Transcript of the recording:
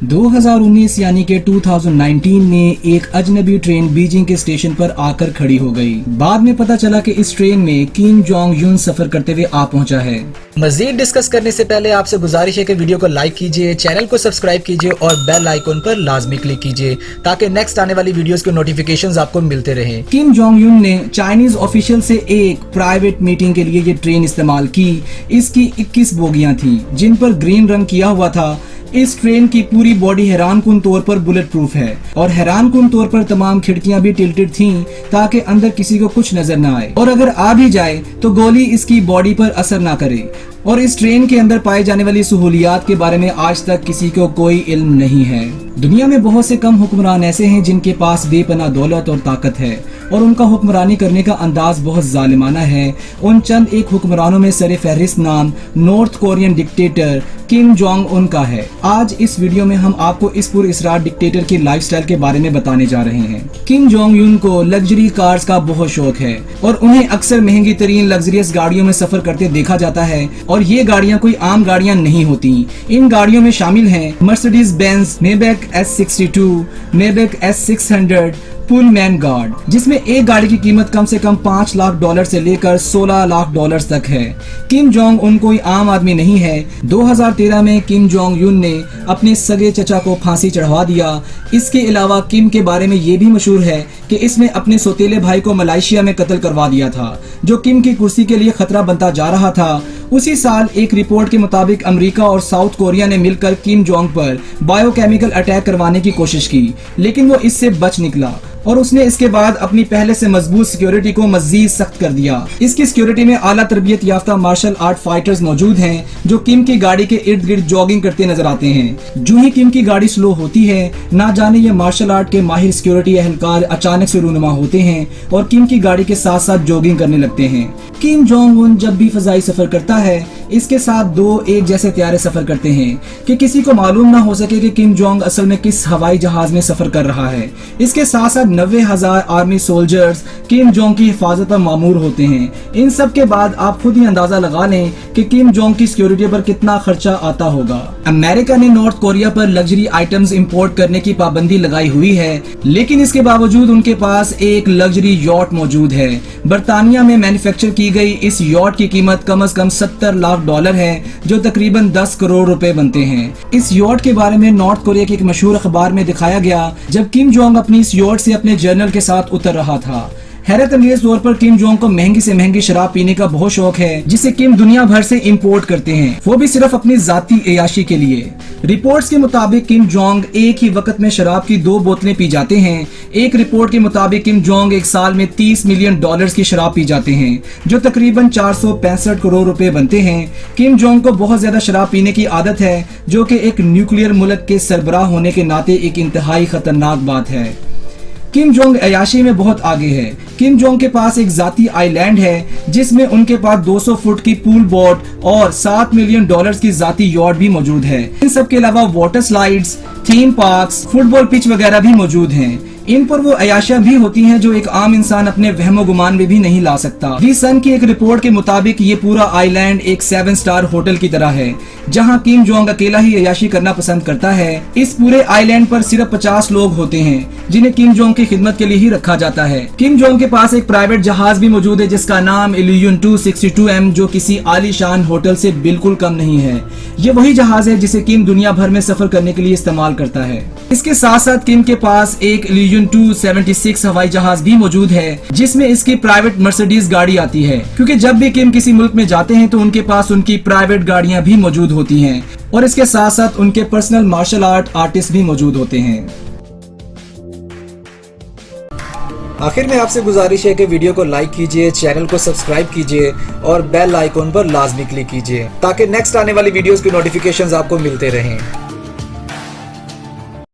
2019 यानी कि 2019 में एक अजनबी ट्रेन बीजिंग के स्टेशन पर आकर खड़ी हो गई। बाद में पता चला कि इस ट्रेन में किम जोंग यून सफर करते हुए आ पहुंचा है। मजीद डिस्कस करने से पहले आपसे गुजारिश है कि वीडियो को लाइक कीजिए, चैनल को सब्सक्राइब कीजिए और बेल आइकन पर लाजमी क्लिक कीजिए ताकि नेक्स्ट आने वाली वीडियोस के नोटिफिकेशंस आपको मिलते रहें। किम जोंग यून ने चाइनीज ऑफिशियल से एक प्राइवेट मीटिंग के लिए ये ट्रेन इस्तेमाल की। इसकी 21 बोगियां थी जिन पर ग्रीन रंग किया हुआ था। इस ट्रेन की पूरी बॉडी हैरानकुन तौर पर बुलेट प्रूफ है और हैरानकुन तौर पर तमाम खिड़कियां भी टिल्टेड थीं ताकि अंदर किसी को कुछ नजर न आए और अगर आ भी जाए तो गोली इसकी बॉडी पर असर ना करे। और इस ट्रेन के अंदर पाए जाने वाली सहूलियात के बारे में आज तक किसी को कोई इल्म नहीं है। दुनिया में बहुत से कम हुक्मरान ऐसे हैं जिनके पास बेपनाह दौलत और ताकत है और उनका हुक्मरानी करने का अंदाज बहुत जालिमाना है। उन चंद एक हुक्मरानों में सर फहरिस्त नाम north Korean dictator Kim Jong Un का है। आज इस वीडियो में हम आपको इस पुरअसरार डिक्टेटर की लाइफस्टाइल के बारे में बताने जा रहे हैं। किम जोंग यून को लग्जरी कार्स का बहुत शौक है और उन्हें अक्सर महंगी तरीन लग्जरियस गाड़ियों में सफर करते देखा जाता है और ये गाड़ियां कोई आम गाड़ियां नहीं होती। इन गाड़ियों में शामिल हैं Mercedes Benz, Maybach S62, Maybach S600, Pullman guard, जिसमें एक गाड़ी की कीमत कम से कम $5 लाख से लेकर $16 लाख तक है। किम जोंग उन कोई आम आदमी नहीं है। 2013 में किम जोंग यून ने अपने सगे चचा को फांसी चढ़वा दिया। इसके अलावा किम के बारे में ये भी मशहूर है कि इसने अपने सौतेले भाई को मलेशिया में कत्ल करवा दिया था जो किम की कुर्सी के लिए खतरा बनता जा रहा था। उसी साल एक रिपोर्ट के मुताबिक अमेरिका और साउथ कोरिया ने मिलकर किम जोंग पर बायोकेमिकल अटैक करवाने की कोशिश की लेकिन वो इससे बच निकला और उसने इसके बाद अपनी पहले से मजबूत सिक्योरिटी को मजीद सख्त कर दिया। इसकी सिक्योरिटी में आला तरबियत याफ्ता मार्शल आर्ट फाइटर्स मौजूद हैं जो किम की गाड़ी के इर्द गिर्द जॉगिंग करते नजर आते हैं। जो ही किम की गाड़ी स्लो होती है ना जाने ये मार्शल आर्ट के माहिर सिक्योरिटी एहलकार अचानक से रूनुमा होते हैं और किम की गाड़ी के साथ साथ जॉगिंग करने लगते हैं। किम जोंग उन जब भी फजाई सफर करता है इसके साथ दो एक जैसे त्यारे सफर करते हैं कि किसी को मालूम ना हो सके कि किम जोंग असल में किस हवाई जहाज में सफर कर रहा है। इसके साथ साथ 90,000 आर्मी सोल्जर्स किम जोंग की हिफाजत पर मामूर होते हैं। इन सब के बाद आप खुद ही अंदाजा लगा लें कि किम जोंग की सिक्योरिटी पर कितना खर्चा आता होगा। अमेरिका ने नॉर्थ कोरिया पर लग्जरी आइटम्स इंपोर्ट करने की पाबंदी लगाई हुई है लेकिन इसके बावजूद उनके पास एक लग्जरी यॉट मौजूद है। बर्तानिया में मैन्युफैक्चर की गई इस यॉट की कीमत कम से कम $70 लाख है जो तकरीबन 10 करोड़ रुपए बनते हैं। इस यॉट के बारे में नॉर्थ कोरिया की एक मशहूर अखबार में दिखाया गया जब किम जोंग अपनी इस यॉट से अपने जर्नल के साथ उतर रहा था। हैरत अंगेज तौर पर किम जोंग को महंगी से महंगी शराब पीने का बहुत शौक है जिसे किम दुनिया भर से इंपोर्ट करते हैं, वो भी सिर्फ अपनी जाती अयाशी के लिए। रिपोर्ट्स के मुताबिक किम जोंग एक ही वक्त में शराब की 2 बोतलें पी जाते हैं। एक रिपोर्ट के मुताबिक किम जोंग एक साल में $30 मिलियन की शराब पी जाते हैं जो तकरीबन 465 करोड़ रुपए बनते हैं। किम जोंग को बहुत ज्यादा शराब पीने की आदत है जो कि एक न्यूक्लियर मुल्क के सरबराह होने के नाते एक इंतहाई खतरनाक बात है। किम जोंग अयाशी में बहुत आगे है। किम जोंग के पास एक जाती आइलैंड है जिसमें उनके पास 200 फुट की पूल बोट और $7 मिलियन की जाती यॉट भी मौजूद है। इन सब के अलावा water slides, theme parks, football pitch वगैरह भी मौजूद हैं। इन पर वो अयाशियां भी होती हैं जो एक आम इंसान अपने वहमो गुमान में भी नहीं ला सकता। दी सन की एक रिपोर्ट के मुताबिक ये पूरा आइलैंड एक 7 स्टार होटल की तरह है जहां किम जोंग अकेला ही अयाशी करना पसंद करता है। इस पूरे आइलैंड पर सिर्फ 50 लोग होते हैं जिन्हें किम जोंग की खिदमत के लिए ही रखा जाता है। किम जोंग के पास एक प्राइवेट जहाज भी मौजूद है जिसका नाम इल्यून 262M जो किसी आलीशान होटल से बिल्कुल कम नहीं है। ये वही जहाज है जिसे किम दुनिया भर में सफर करने के लिए इस्तेमाल करता है। इसके साथ साथ किम के पास एक इल्यून 276 हवाई जहाज भी मौजूद है जिसमें इसकी प्राइवेट मर्सिडीज गाड़ी आती है क्योंकि जब भी किम किसी मुल्क में जाते हैं तो उनके पास उनकी प्राइवेट गाड़ियां भी मौजूद होती हैं और इसके साथ साथ उनके पर्सनल मार्शल आर्ट आर्टिस्ट भी मौजूद होते हैं। आखिर में आपसे गुजारिश है कि वीडियो को लाइक कीजिए, चैनल को सब्सक्राइब कीजिए और बेल आइकन पर लाजमी क्लिक कीजिए ताकि नेक्स्ट आने वाली वीडियोस की नोटिफिकेशंस आपको मिलते रहें।